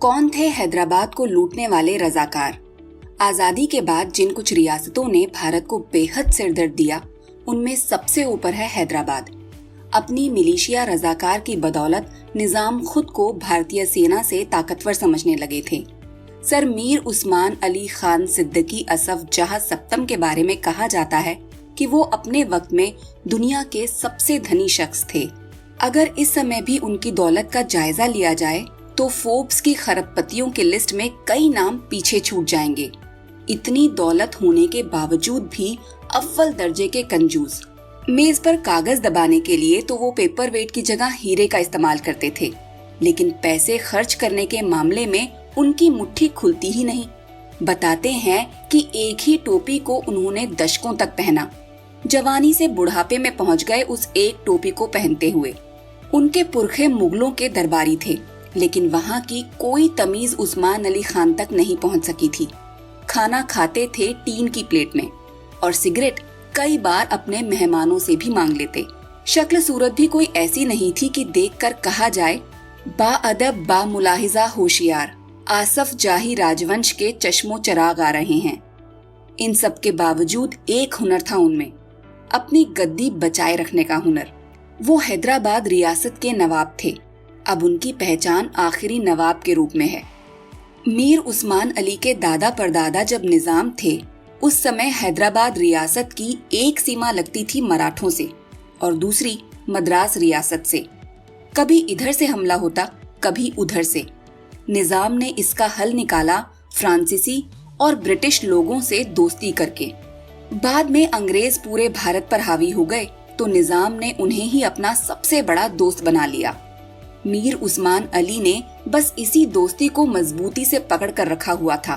कौन थे हैदराबाद को लूटने वाले रजाकार? आजादी के बाद जिन कुछ रियासतों ने भारत को बेहद सिरदर्द दिया, उनमें सबसे ऊपर है हैदराबाद। अपनी मिलिशिया रजाकार की बदौलत निजाम खुद को भारतीय सेना से ताकतवर समझने लगे थे। सर मीर उस्मान अली खान सिद्दीकी असफ जहां सप्तम के बारे में कहा जाता है कि वो अपने वक्त में दुनिया के सबसे धनी शख्स थे। अगर इस समय भी उनकी दौलत का जायजा लिया जाए तो फोर्ब्स की खरबपतियों की लिस्ट में कई नाम पीछे छूट जाएंगे। इतनी दौलत होने के बावजूद भी अव्वल दर्जे के कंजूस। मेज पर कागज दबाने के लिए तो वो पेपर वेट की जगह हीरे का इस्तेमाल करते थे, लेकिन पैसे खर्च करने के मामले में उनकी मुट्ठी खुलती ही नहीं। बताते हैं कि एक ही टोपी को उन्होंने दशकों तक पहना, जवानी से बुढ़ापे में पहुंच गए उस एक टोपी को पहनते हुए। उनके पुरखे मुगलों के दरबारी थे, लेकिन वहाँ की कोई तमीज उस्मान अली खान तक नहीं पहुँच सकी थी। खाना खाते थे टीन की प्लेट में और सिगरेट कई बार अपने मेहमानों से भी मांग लेते। शक्ल सूरत भी कोई ऐसी नहीं थी कि देखकर कहा जाए बाअदब बा मुलाहिजा होशियार, आसफ जाही राजवंश के चश्मो चराग आ रहे हैं। इन सब के बावजूद एक हुनर था उनमें, अपनी गद्दी बचाए रखने का हुनर। वो हैदराबाद रियासत के नवाब थे। अब उनकी पहचान आखिरी नवाब के रूप में है। मीर उस्मान अली के दादा परदादा जब निजाम थे, उस समय हैदराबाद रियासत की एक सीमा लगती थी मराठों से और दूसरी मद्रास रियासत से। कभी इधर से हमला होता, कभी उधर से। निजाम ने इसका हल निकाला फ्रांसीसी और ब्रिटिश लोगों से दोस्ती करके। बाद में अंग्रेज पूरे भारत पर हावी हो गए तो निजाम ने उन्हें ही अपना सबसे बड़ा दोस्त बना लिया। मीर उस्मान अली ने बस इसी दोस्ती को मजबूती से पकड़ कर रखा हुआ था।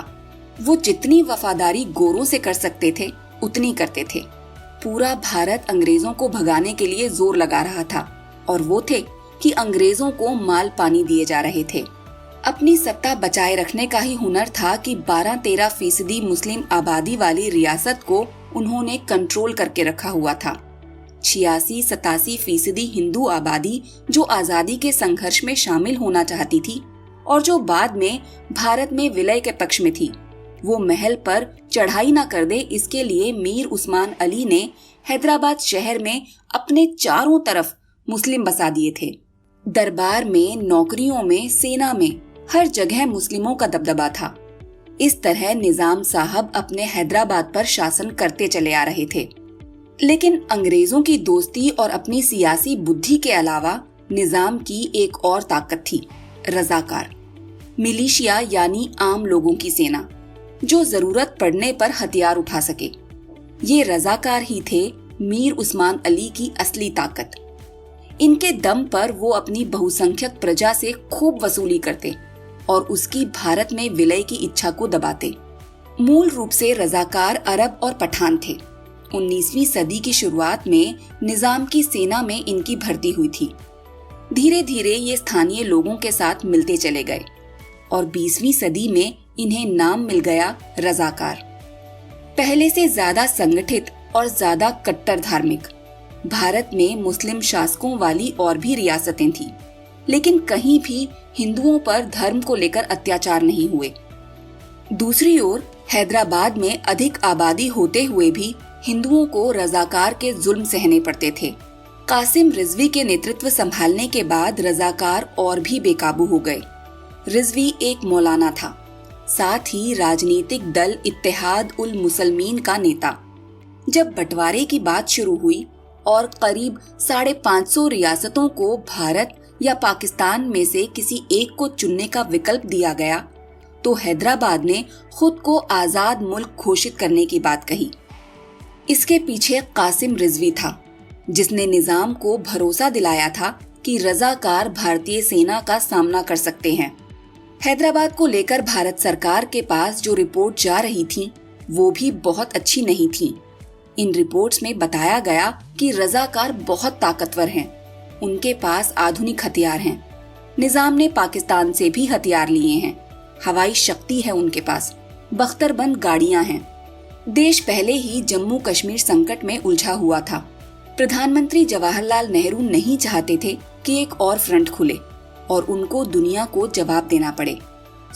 वो जितनी वफादारी गोरों से कर सकते थे उतनी करते थे। पूरा भारत अंग्रेजों को भगाने के लिए जोर लगा रहा था और वो थे कि अंग्रेजों को माल पानी दिए जा रहे थे। अपनी सत्ता बचाए रखने का ही हुनर था कि 12-13% मुस्लिम आबादी वाली रियासत को उन्होंने कंट्रोल करके रखा हुआ था। 86-87% हिंदू आबादी जो आजादी के संघर्ष में शामिल होना चाहती थी और जो बाद में भारत में विलय के पक्ष में थी, वो महल पर चढ़ाई न कर दे, इसके लिए मीर उस्मान अली ने हैदराबाद शहर में अपने चारों तरफ मुस्लिम बसा दिए थे। दरबार में, नौकरियों में, सेना में, हर जगह मुस्लिमों का दबदबा था। इस तरह निजाम साहब अपने हैदराबाद पर शासन करते चले आ रहे थे। लेकिन अंग्रेजों की दोस्ती और अपनी सियासी बुद्धि के अलावा निजाम की एक और ताकत थी, रजाकार। मिलिशिया यानी आम लोगों की सेना, जो जरूरत पड़ने पर हथियार उठा सके। ये रजाकार ही थे मीर उस्मान अली की असली ताकत। इनके दम पर वो अपनी बहुसंख्यक प्रजा से खूब वसूली करते और उसकी भारत में विलय की इच्छा को दबाते। मूल रूप से रजाकार अरब और पठान थे। 19वीं सदी की शुरुआत में निजाम की सेना में इनकी भर्ती हुई थी। धीरे धीरे ये स्थानीय लोगों के साथ मिलते चले गए और 20वीं सदी में इन्हें नाम मिल गया रजाकार। पहले से ज्यादा संगठित और ज्यादा कट्टर धार्मिक। भारत में मुस्लिम शासकों वाली और भी रियासतें थीं, लेकिन कहीं भी हिंदुओं पर धर्म को लेकर अत्याचार नहीं हुए। दूसरी ओर हैदराबाद में अधिक आबादी होते हुए भी हिंदुओं को रजाकार के जुल्म सहने पड़ते थे। कासिम रिजवी के नेतृत्व संभालने के बाद रजाकार और भी बेकाबू हो गए। रिजवी एक मौलाना था, साथ ही राजनीतिक दल इत्तेहाद उल मुसलमीन का नेता। जब बंटवारे की बात शुरू हुई और करीब 550 रियासतों को भारत या पाकिस्तान में से किसी एक को चुनने का विकल्प दिया गया, तो हैदराबाद ने खुद को आजाद मुल्क घोषित करने की बात कही। इसके पीछे कासिम रिजवी था, जिसने निजाम को भरोसा दिलाया था कि रजाकार भारतीय सेना का सामना कर सकते हैं। हैदराबाद को लेकर भारत सरकार के पास जो रिपोर्ट जा रही थी, वो भी बहुत अच्छी नहीं थी। इन रिपोर्ट्स में बताया गया कि रजाकार बहुत ताकतवर हैं, उनके पास आधुनिक हथियार हैं। निजाम ने पाकिस्तान से भी हथियार लिए हैं, हवाई शक्ति है उनके पास, बख्तरबंद गाड़ियां हैं। देश पहले ही जम्मू कश्मीर संकट में उलझा हुआ था। प्रधानमंत्री जवाहरलाल नेहरू नहीं चाहते थे कि एक और फ्रंट खुले और उनको दुनिया को जवाब देना पड़े।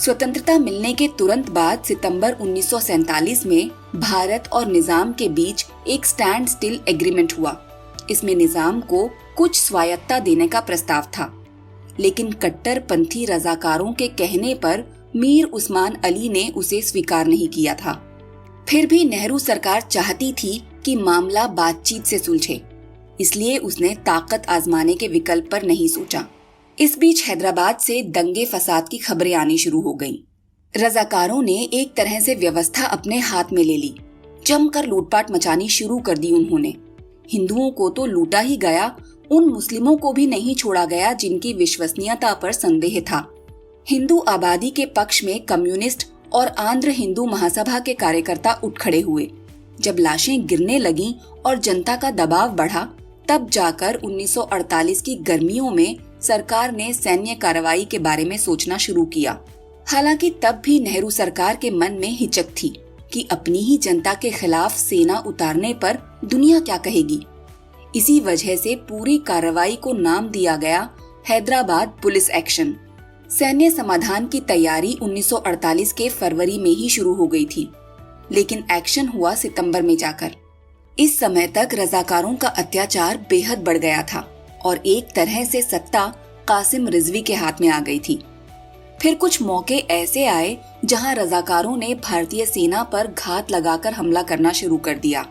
स्वतंत्रता मिलने के तुरंत बाद सितंबर 1947 में भारत और निजाम के बीच एक स्टैंड स्टिल एग्रीमेंट हुआ। इसमें निजाम को कुछ स्वायत्तता देने का प्रस्ताव था, लेकिन कट्टरपंथी रजाकारों के कहने पर मीर उस्मान अली ने उसे स्वीकार नहीं किया था। फिर भी नेहरू सरकार चाहती थी कि मामला बातचीत से सुलझे, इसलिए उसने ताकत आजमाने के विकल्प पर नहीं सोचा। इस बीच हैदराबाद से दंगे फसाद की खबरें आनी शुरू हो गईं। रजाकारों ने एक तरह से व्यवस्था अपने हाथ में ले ली। जमकर लूटपाट मचानी शुरू कर दी उन्होंने। हिंदुओं को तो लूटा ही गया, उन मुस्लिमों को भी नहीं छोड़ा गया जिनकी विश्वसनीयता पर संदेह था। हिंदू आबादी के पक्ष में कम्युनिस्ट और आंध्र हिंदू महासभा के कार्यकर्ता उठ खड़े हुए। जब लाशें गिरने लगीं और जनता का दबाव बढ़ा, तब जाकर 1948 की गर्मियों में सरकार ने सैन्य कार्रवाई के बारे में सोचना शुरू किया। हालांकि तब भी नेहरू सरकार के मन में हिचक थी कि अपनी ही जनता के खिलाफ सेना उतारने पर दुनिया क्या कहेगी। इसी वजह से पूरी कार्रवाई को नाम दिया गया हैदराबाद पुलिस एक्शन। सैन्य समाधान की तैयारी 1948 के फरवरी में ही शुरू हो गई थी, लेकिन एक्शन हुआ सितंबर में जाकर। इस समय तक रजाकारों का अत्याचार बेहद बढ़ गया था और एक तरह से सत्ता कासिम रिजवी के हाथ में आ गई थी। फिर कुछ मौके ऐसे आए जहां रजाकारों ने भारतीय सेना पर घात लगाकर हमला करना शुरू कर दिया।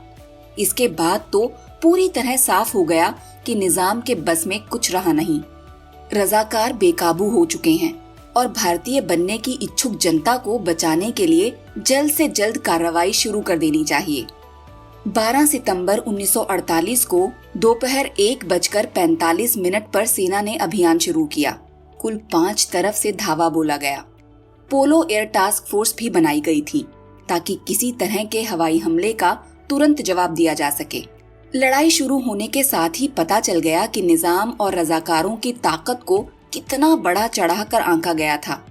इसके बाद तो पूरी तरह साफ हो गया कि निजाम के बस में कुछ रहा नहीं। रजाकार बेकाबू हो चुके हैं और भारतीय बनने की इच्छुक जनता को बचाने के लिए जल्द से जल्द कार्रवाई शुरू कर देनी चाहिए। 12 सितंबर 1948 को दोपहर 1:45 पर सेना ने अभियान शुरू किया। कुल 5 तरफ से धावा बोला गया। पोलो एयर टास्क फोर्स भी बनाई गई थी ताकि किसी तरह के हवाई हमले का तुरंत जवाब दिया जा सके। लड़ाई शुरू होने के साथ ही पता चल गया कि निजाम और रजाकारों की ताकत को कितना बड़ा चढ़ाकर आंका गया था।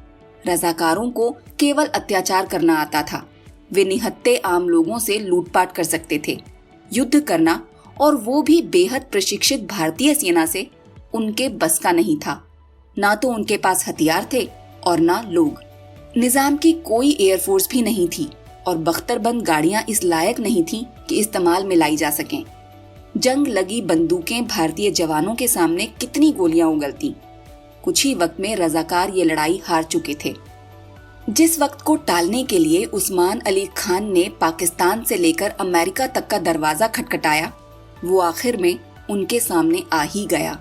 रजाकारों को केवल अत्याचार करना आता था। वे निहत्थे आम लोगों से लूटपाट कर सकते थे। युद्ध करना, और वो भी बेहद प्रशिक्षित भारतीय सेना से, उनके बस का नहीं था। ना तो उनके पास हथियार थे और ना लोग। निजाम की कोई एयरफोर्स भी नहीं थी और बख्तरबंद गाड़ियां इस लायक नहीं थीं कि इस्तेमाल में लाई जा सकें। जंग लगी बंदूकें भारतीय जवानों के सामने कितनी गोलियां उगलती। कुछ ही वक्त में रजाकार ये लड़ाई हार चुके थे। जिस वक्त को टालने के लिए उस्मान अली खान ने पाकिस्तान से लेकर अमेरिका तक का दरवाजा खटखटाया, वो आखिर में उनके सामने आ ही गया।